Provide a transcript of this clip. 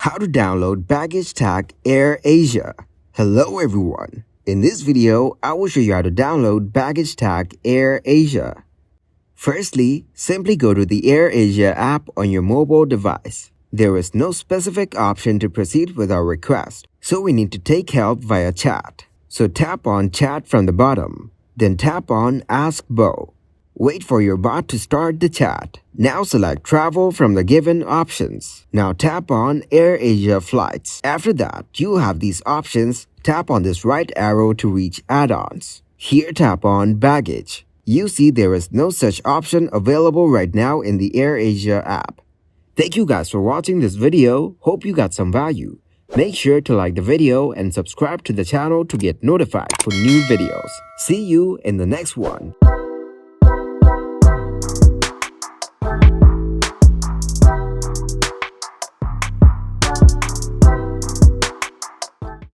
How to download baggage tag AirAsia. Hello everyone. In this video, I will show you how to download baggage tag AirAsia. Firstly, simply go to the AirAsia app on your mobile device. There is no specific option to proceed with our request, so we need to take help via chat. So tap on Chat from the bottom, then tap on Ask Bo. Wait for your bot to start the chat. Now select Travel from the given options. Now tap on AirAsia Flights. After that, you have these options. Tap on this right arrow to reach add-ons. Here tap on Baggage. You see there is no such option available right now in the AirAsia app. Thank you guys for watching this video. Hope you got some value. Make sure to like the video and subscribe to the channel to get notified for new videos. See you in the next one.